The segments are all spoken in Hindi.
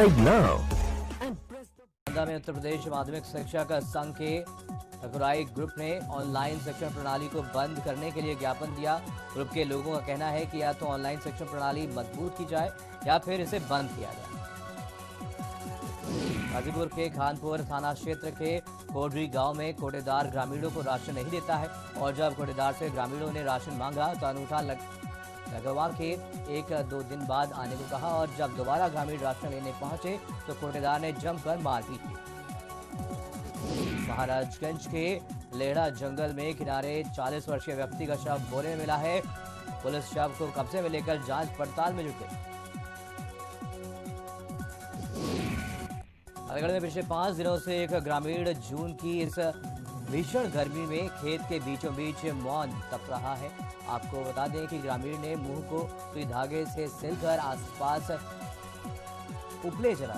Subscribe now. नालंदा में उत्तर प्रदेश माध्यमिक शिक्षक संघ के ठकुराई ग्रुप ने ऑनलाइन शिक्षण प्रणाली को बंद करने के लिए ज्ञापन दिया। ग्रुप के लोगों का कहना है कि या तो ऑनलाइन शिक्षण प्रणाली मजबूत की जाए या फिर इसे बंद किया जाए। गाजीपुर के खानपुर थाना क्षेत्र के कोडरी गांव में कोटेदार ग्रामीणों को राशन नहीं देता है और जब कोटेदार से ग्रामीणों ने राशन मांगा तो अनूठा लगवा के 1-2 दिन बाद आने को कहा और जब दोबारा ग्रामीण राशन लेने पहुंचे तो कोटेदार ने जमकर मारपीट की। महाराजगंज के लेड़ा जंगल में किनारे 40 वर्षीय व्यक्ति का शव बोरे में मिला है। पुलिस शव को कब्जे में लेकर जांच पड़ताल में जुट गई। अलीगढ़ में पिछले 5 दिनों से एक ग्रामीण जून की इस भीषण गर्मी में खेत के बीचों बीच मौन तप रहा है। आपको बता दें कि ग्रामीण ने मुंह को सुई धागे से सिलकर आसपास उपले जला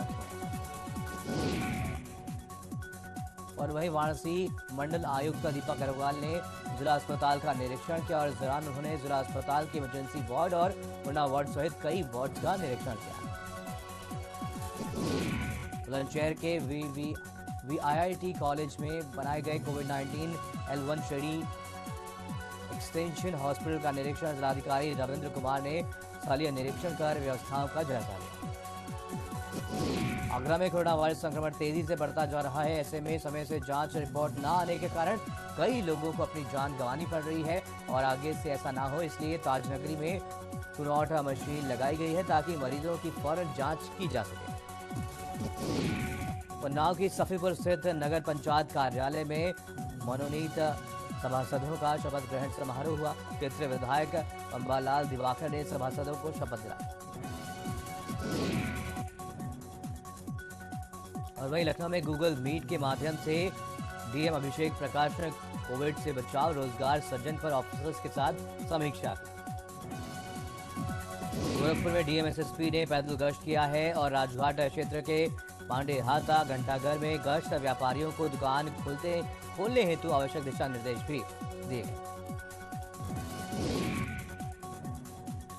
और वहीं वाराणसी मंडल आयुक्त दीपक अग्रवाल ने जिला अस्पताल का निरीक्षण किया और इस दौरान उन्होंने जिला अस्पताल के इमरजेंसी वार्ड और कोरोना वार्ड सहित कई वार्ड का निरीक्षण किया। बुलंदशहर के VIIT कॉलेज में बनाए गए कोविड-19 L1 श्रेणी एक्सटेंशन हॉस्पिटल का निरीक्षण जिलाधिकारी रविंद्र कुमार ने स्थलीय निरीक्षण कर व्यवस्थाओं का जायजा लिया। आगरा में कोरोना वायरस संक्रमण तेजी से बढ़ता जा रहा है। ऐसे में समय से जांच रिपोर्ट न आने के कारण कई लोगों को अपनी जान गंवानी पड़ रही है और आगे से ऐसा ना हो इसलिए ताजनगरी में टूनॉट मशीन लगाई गई है ताकि मरीजों की फौरन जांच की जा सके। उन्नाव की सफीपुर स्थित नगर पंचायत कार्यालय में मनोनीत सभासदों का शपथ ग्रहण समारोह हुआ। क्षेत्रीय विधायक अंबालाल दिवाकर ने सभासदों को शपथ दिलाई और वहीं लखनऊ में गूगल मीट के माध्यम से डीएम अभिषेक प्रकाश ने कोविड से बचाव रोजगार सृजन पर ऑफिसर्स के साथ समीक्षा की। गोरखपुर में डीएम एसएसपी ने पैदल गश्त किया है और राजघाट क्षेत्र के पांडेहाता घंटाघर में गश्त व्यापारियों को दुकान खोलने हेतु आवश्यक दिशा निर्देश भी दिए गए।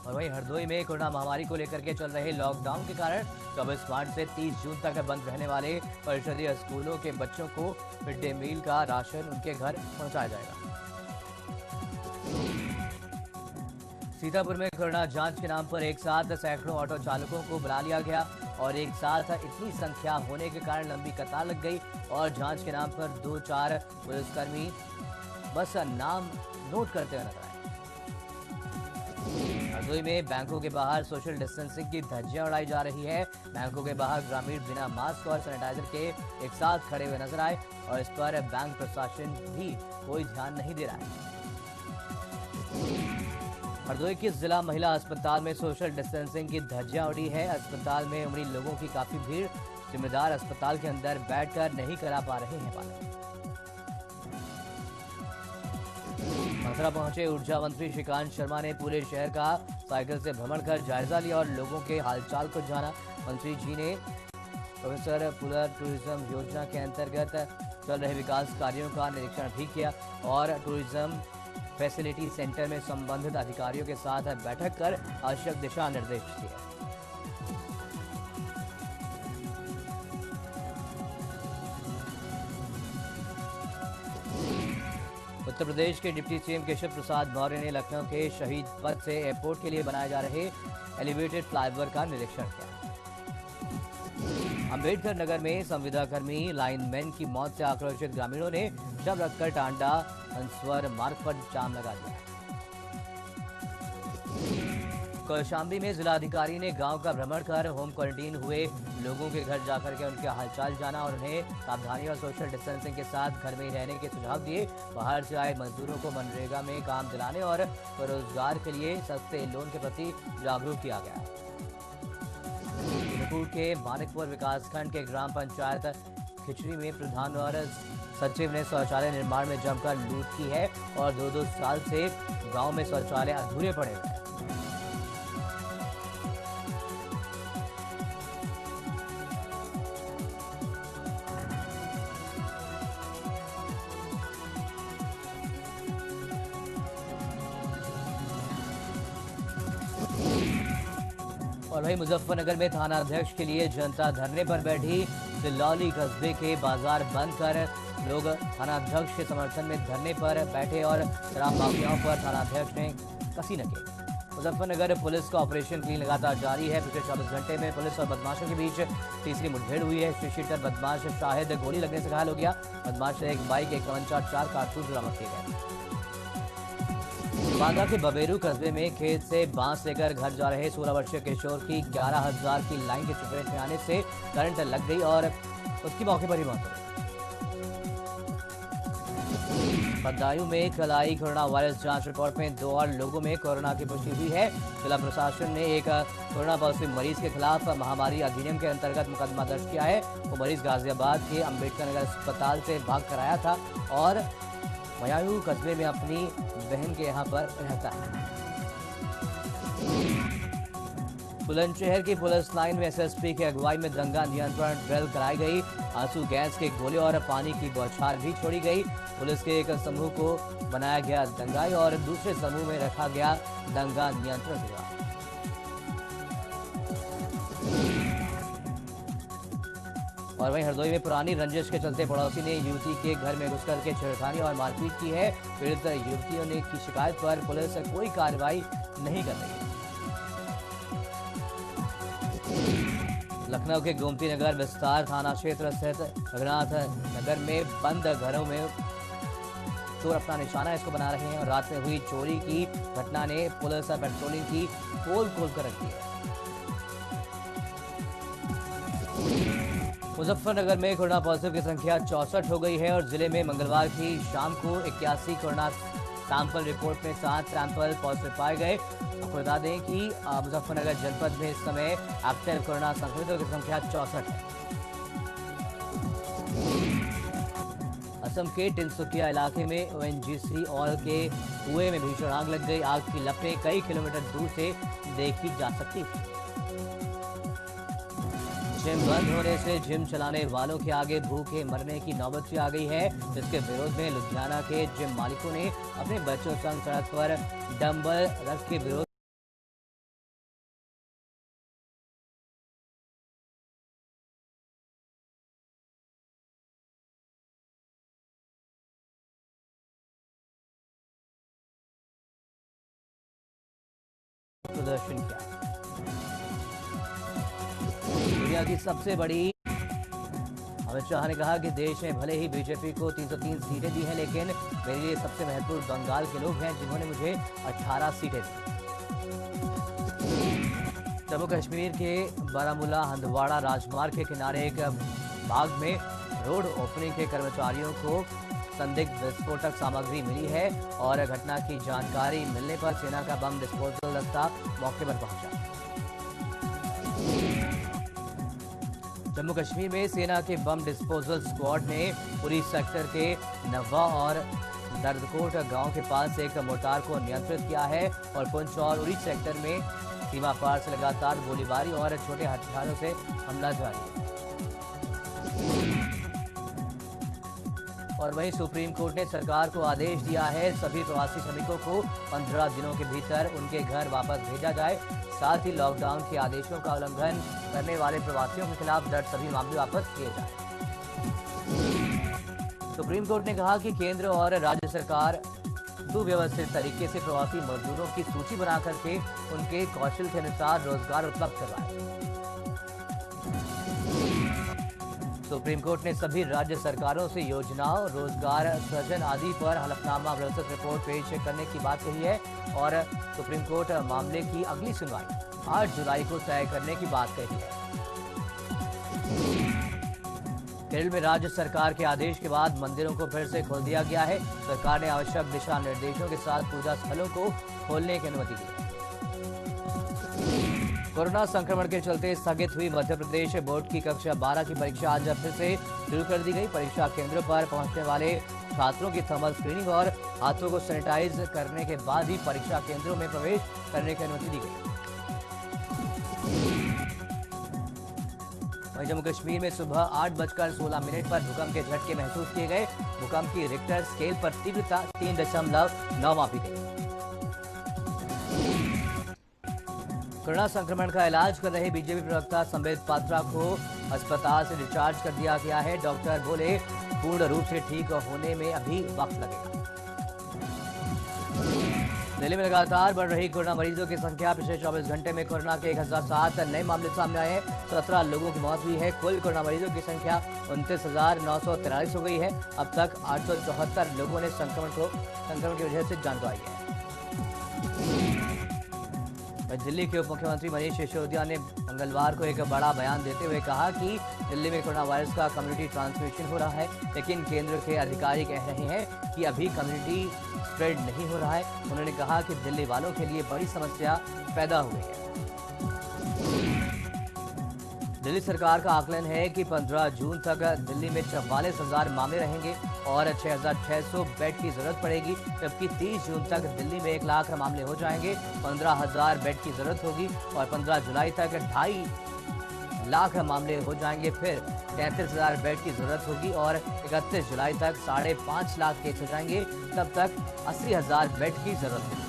और वहीं हरदोई में कोरोना महामारी को लेकर के चल रहे लॉकडाउन के कारण 24 मार्च से 30 जून तक बंद रहने वाले परिषदीय स्कूलों के बच्चों को मिड डे मील का राशन उनके घर पहुंचाया जाएगा। सीतापुर में कोरोना जांच के नाम पर एक साथ सैकड़ों ऑटो चालकों को बुला लिया गया और एक साथ इतनी संख्या होने के कारण लंबी कतार लग गई और जांच के नाम पर 2-4 पुलिसकर्मी बस नाम नोट करते हुए नजर आए। हरदोई में बैंकों के बाहर सोशल डिस्टेंसिंग की धज्जियां उड़ाई जा रही है। बैंकों के बाहर ग्रामीण बिना मास्क और सैनिटाइजर के एक साथ खड़े हुए नजर आए और इस पर बैंक प्रशासन भी कोई ध्यान नहीं दे रहा है। हरदोई के जिला महिला अस्पताल में सोशल डिस्टेंसिंग की धज्जियां उड़ी है। अस्पताल में उमड़ी लोगों की काफी भीड़, जिम्मेदार अस्पताल के अंदर बैठकर नहीं करा पा रहे हैं पालन। मथुरा पहुंचे ऊर्जा मंत्री श्रीकांत शर्मा ने पूरे शहर का साइकिल से भ्रमण कर जायजा लिया और लोगों के हालचाल को जाना। मंत्री जी ने प्रोफेसर पुलर टूरिज्म योजना के अंतर्गत चल रहे विकास कार्यों का निरीक्षण भी किया और टूरिज्म फैसिलिटी सेंटर में संबंधित अधिकारियों के साथ बैठक कर आवश्यक दिशा निर्देश दिए। उत्तर प्रदेश के डिप्टी सीएम केशव प्रसाद मौर्य ने लखनऊ के शहीद पथ से एयरपोर्ट के लिए बनाए जा रहे एलिवेटेड फ्लाईओवर का निरीक्षण किया। अंबेडकर नगर में संविदाकर्मी लाइनमैन की मौत से आक्रोशित ग्रामीणों ने शव रखकर टांडा हंसवर मार्ग पर जाम लगा दिया। कौशाम्बी में जिलाधिकारी ने गांव का भ्रमण कर होम क्वारंटीन हुए लोगों के घर जाकर के उनके हालचाल जाना और उन्हें सावधानी और सोशल डिस्टेंसिंग के साथ घर में रहने के सुझाव दिए। बाहर से आए मजदूरों को मनरेगा में काम दिलाने और रोजगार के लिए सस्ते लोन के प्रति जागरूक किया गया। जयपुर के मानिकपुर विकासखंड के ग्राम पंचायत खिचड़ी में प्रधान और सचिव ने शौचालय निर्माण में जमकर लूट की है और 2-2 साल से गांव में शौचालय अधूरे पड़े हुए हैं। और वहीं मुजफ्फरनगर में थाना अध्यक्ष के लिए जनता धरने पर बैठी। सिल्लौली कस्बे के बाजार बंद कर लोग थाना अध्यक्ष के समर्थन में धरने पर बैठे और शराब माफियाओं पर थाना अध्यक्ष ने कसी नकेल। मुजफ्फरनगर पुलिस का ऑपरेशन क्लीन लगातार जारी है। पिछले 24 घंटे में पुलिस और बदमाशों के बीच तीसरी मुठभेड़ हुई है। शीशीटर बदमाश शाहिद गोली लगने से घायल हो गया। बदमाश से एक बाइक, एक कवंचा, 4 कारतूस बरामद किए गए। बांदा के बबेरू कस्बे में खेत से बांस लेकर घर जा रहे 16 वर्षीय किशोर की 11,000 की लाइन के चपेट में आने से करंट लग गई और उसकी मौके पर ही मौत हो गई। बदायूं में कल आई कोरोना वायरस जांच रिपोर्ट में 2 और लोगों में कोरोना की पुष्टि हुई है। जिला प्रशासन ने एक कोरोना पॉजिटिव मरीज के खिलाफ महामारी अधिनियम के अंतर्गत मुकदमा दर्ज किया है। वो मरीज गाजियाबाद के अंबेडकर नगर अस्पताल से भाग कर आया था और मयायू कस्बे में अपनी बहन के यहाँ पर रहता है। बुलंदशहर की पुलिस लाइन में एसएसपी की अगुवाई में दंगा नियंत्रण ड्रिल कराई गई। आंसू गैस के गोले और पानी की बौछार भी छोड़ी गई। पुलिस के एक समूह को बनाया गया दंगाई और दूसरे समूह में रखा गया दंगा नियंत्रण विभाग। और वहीं हरदोई में पुरानी रंजिश के चलते पड़ोसी ने युवती के घर में घुसकर के छेड़खानी और मारपीट की है। पीड़ित युवतियों ने की शिकायत पर पुलिस कोई कार्रवाई नहीं कर रही है। लखनऊ के गोमती नगर विस्तार थाना क्षेत्र स्थित रघुनाथ नगर में बंद घरों में चोर अपना निशाना इसको बना रहे हैं और रात में हुई चोरी की घटना ने पुलिस पेट्रोलिंग की पोल खोल कर रखी है। मुजफ्फरनगर में कोरोना पॉजिटिव की संख्या 64 हो गई है और जिले में मंगलवार की शाम को 81 कोरोना सैंपल रिपोर्ट में 7 सैंपल पॉजिटिव पाए गए। आपको बता दें कि मुजफ्फरनगर जनपद में इस समय एक्टिव कोरोना संक्रमितों की संख्या 64 है। असम के टिनसुकिया इलाके में ओएनजीसी ऑयल के कुएं में भीषण आग लग गई। आग की लपटें कई किलोमीटर दूर से देखी जा सकती थी। जिम बंद होने से जिम चलाने वालों के आगे भूखे मरने की नौबत सी आ गई है, जिसके विरोध में लुधियाना के जिम मालिकों ने अपने बच्चों संग सड़क पर डंबल रख के विरोध प्रदर्शन किया। दुनिया की सबसे बड़ी अमित शाह ने कहा कि देश में भले ही बीजेपी को 303 सीटें दी हैं, लेकिन मेरे लिए सबसे महत्वपूर्ण बंगाल के लोग हैं जिन्होंने मुझे 18 सीटें दी। जम्मू कश्मीर के बारामूला हंदवाड़ा राजमार्ग के किनारे एक बाग में रोड ओपनिंग के कर्मचारियों को संदिग्ध विस्फोटक सामग्री मिली है और घटना की जानकारी मिलने पर सेना का बम डिस्पोजल दस्ता मौके पर पहुंचा। जम्मू कश्मीर में सेना के बम डिस्पोजल स्क्वाड ने पुरी सेक्टर के नवा और दर्दकोट गांव के पास एक मोर्टार को नियंत्रित किया है और पुंछ और उरी सेक्टर में सीमा पार से लगातार गोलीबारी और छोटे हथियारों से हमला जारी है। और वहीं सुप्रीम कोर्ट ने सरकार को आदेश दिया है सभी प्रवासी श्रमिकों को 15 दिनों के भीतर उनके घर वापस भेजा जाए। साथ ही लॉकडाउन के आदेशों का उल्लंघन करने वाले प्रवासियों के खिलाफ दर्ज सभी मामले वापस किए जाए। सुप्रीम कोर्ट ने कहा कि केंद्र और राज्य सरकार सुव्यवस्थित तरीके से प्रवासी मजदूरों की सूची बना करके उनके कौशल के अनुसार रोजगार उपलब्ध करवाए। सुप्रीम कोर्ट ने सभी राज्य सरकारों से योजनाओं, रोजगार सृजन आदि पर हलफनामा विस्तृत रिपोर्ट पेश करने की बात कही है और सुप्रीम कोर्ट मामले की अगली सुनवाई 8 जुलाई को तय करने की बात कही है। केरल में राज्य सरकार के आदेश के बाद मंदिरों को फिर से खोल दिया गया है। सरकार ने आवश्यक दिशा निर्देशों के साथ पूजा स्थलों को खोलने की अनुमति दी है। कोरोना संक्रमण के चलते स्थगित हुई मध्य प्रदेश बोर्ड की कक्षा 12 की परीक्षा आज फिर से शुरू कर दी गई। परीक्षा केंद्रों पर पहुंचने वाले छात्रों की थर्मल स्क्रीनिंग और हाथों को सैनिटाइज करने के बाद ही परीक्षा केंद्रों में प्रवेश करने की अनुमति दी गई। वहीं जम्मू कश्मीर में सुबह 8:16 पर भूकंप के झटके महसूस किए गए। भूकंप की रिक्टर स्केल पर तीव्रता 3.9 मापी गई। कोरोना संक्रमण का इलाज कर रहे बीजेपी प्रवक्ता संबित पात्रा को अस्पताल से डिस्चार्ज कर दिया गया है। डॉक्टर बोले पूर्ण रूप से ठीक होने में अभी वक्त लगेगा। दिल्ली में लगातार बढ़ रही कोरोना मरीजों की संख्या। पिछले 24 घंटे में कोरोना के 1007 नए मामले सामने आए हैं। 17 लोगों की मौत हुई है। कुल कोरोना मरीजों की संख्या 29,943 हो गई है। अब तक 874 लोगों ने संक्रमण की वजह से जान गंवाई है। दिल्ली के उप मुख्यमंत्री मनीष सिसोदिया ने मंगलवार को एक बड़ा बयान देते हुए कहा कि दिल्ली में कोरोना वायरस का कम्युनिटी ट्रांसमिशन हो रहा है, लेकिन केंद्र के अधिकारी कह रहे हैं कि अभी कम्युनिटी स्प्रेड नहीं हो रहा है। उन्होंने कहा कि दिल्ली वालों के लिए बड़ी समस्या पैदा हुई है। दिल्ली सरकार का आकलन है कि 15 जून तक दिल्ली में 44,000 मामले रहेंगे और 6,600 बेड की जरूरत पड़ेगी, जबकि 30 जून तक दिल्ली में 1 लाख मामले हो जाएंगे। 15,000 बेड की जरूरत होगी और 15 जुलाई तक 2.5 लाख मामले हो जाएंगे। फिर 33,000 बेड की जरूरत होगी और 31 जुलाई तक 5.5 लाख केस हो जाएंगे। तब तक 80,000 बेड की जरूरत होगी।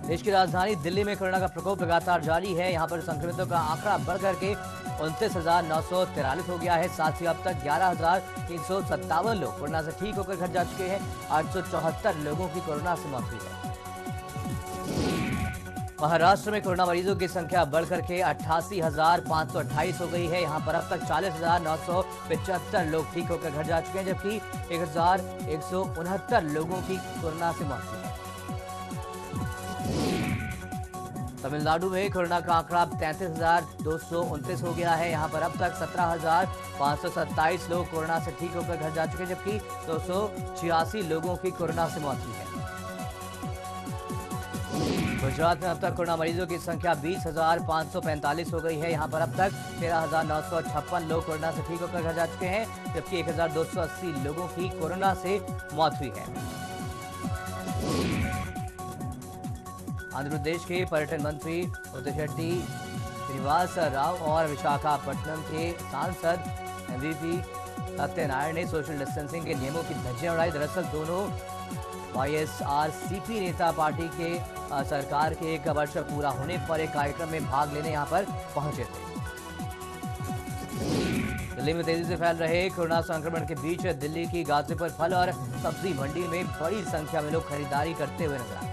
देश की राजधानी दिल्ली में कोरोना का प्रकोप लगातार जारी है। यहां पर संक्रमितों का आंकड़ा बढ़कर के 29,943 हो गया है। साथ ही अब तक 11,357 लोग कोरोना से ठीक होकर घर जा चुके हैं। 874 लोगों की कोरोना से मौत हुई है। महाराष्ट्र में कोरोना मरीजों की संख्या बढ़कर के 88,528 हो गई है। यहां पर अब तक 40,975 लोग ठीक होकर घर जा चुके हैं, जबकि 1,169 लोगों की कोरोना से मौत हुई है। तमिलनाडु में कोरोना का आंकड़ा 33,229 हो गया है। यहां पर अब तक 17,527 लोग कोरोना से ठीक होकर घर जा चुके हैं, जबकि 286 लोगों की कोरोना से मौत हुई है। गुजरात में अब तक कोरोना मरीजों की संख्या 20,545 हो गई है। यहां पर अब तक 13,956 लोग कोरोना से ठीक होकर घर जा चुके हैं, जबकि 1,280 लोगों की कोरोना से मौत हुई है। आंध्र प्रदेश के पर्यटन मंत्री मुत्तशेट्टी श्रीनिवास राव और विशाखापट्टनम के सांसद MVP सत्यनारायण ने सोशल डिस्टेंसिंग के नियमों की धज्जियां उड़ाई। दरअसल दोनों YSRCP नेता पार्टी के सरकार के 1 वर्ष पूरा होने पर एक कार्यक्रम में भाग लेने यहां पर पहुंचे थे। दिल्ली में तेजी से फैल रहे कोरोना संक्रमण के बीच दिल्ली की गाजीपुर फल और सब्जी मंडी में बड़ी संख्या में लोग खरीदारी करते हुए नजर आए।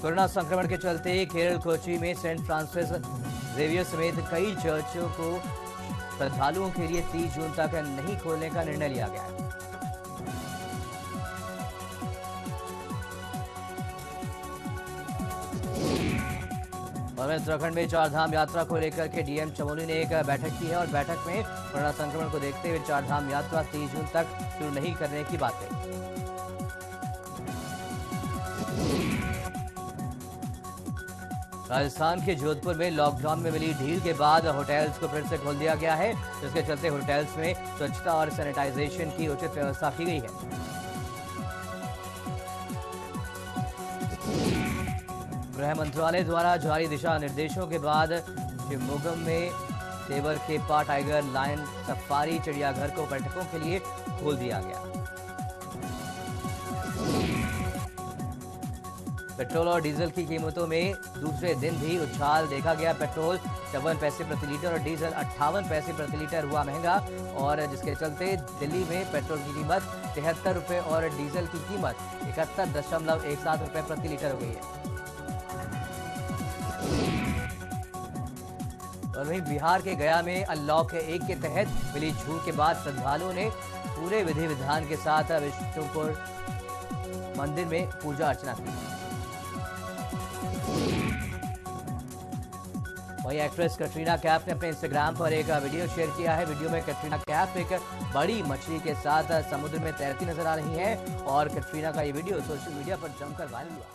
कोरोना संक्रमण के चलते केरल कोची में सेंट फ्रांसिस जेवियर समेत कई चर्चों को श्रद्धालुओं के लिए 30 जून तक नहीं खोलने का निर्णय लिया गया है। और उत्तराखंड में चारधाम यात्रा को लेकर के DM चमोली ने एक बैठक की है और बैठक में कोरोना संक्रमण को देखते हुए चारधाम यात्रा 30 जून तक शुरू नहीं करने की बात कही। राजस्थान के जोधपुर में लॉकडाउन में मिली ढील के बाद होटल्स को फिर से खोल दिया गया है, जिसके चलते होटल्स में स्वच्छता और सैनिटाइजेशन की उचित व्यवस्था की गई है। गृह मंत्रालय द्वारा जारी दिशा निर्देशों के बाद शिवमोगम में तेवर केपा टाइगर लायन सफारी चिड़ियाघर को पर्यटकों के लिए खोल दिया गया। पेट्रोल और डीजल की कीमतों में दूसरे दिन भी उछाल देखा गया। पेट्रोल 54 पैसे प्रति लीटर और डीजल 58 पैसे प्रति लीटर हुआ महंगा, और जिसके चलते दिल्ली में पेट्रोल की कीमत 73 रुपये और डीजल की कीमत 71.17 रुपये प्रति लीटर हो गई है। और वहीं बिहार के गया में अनलॉक 1 के तहत मिली छूट के बाद श्रद्धालुओं ने पूरे विधि विधान के साथ विष्णुपुर मंदिर में पूजा अर्चना की। वहीं एक्ट्रेस कैटरीना कैफ ने अपने इंस्टाग्राम पर एक वीडियो शेयर किया है। वीडियो में कैटरीना कैफ एक बड़ी मछली के साथ समुद्र में तैरती नजर आ रही है और कैटरीना का ये वीडियो सोशल मीडिया पर जमकर वायरल हुआ।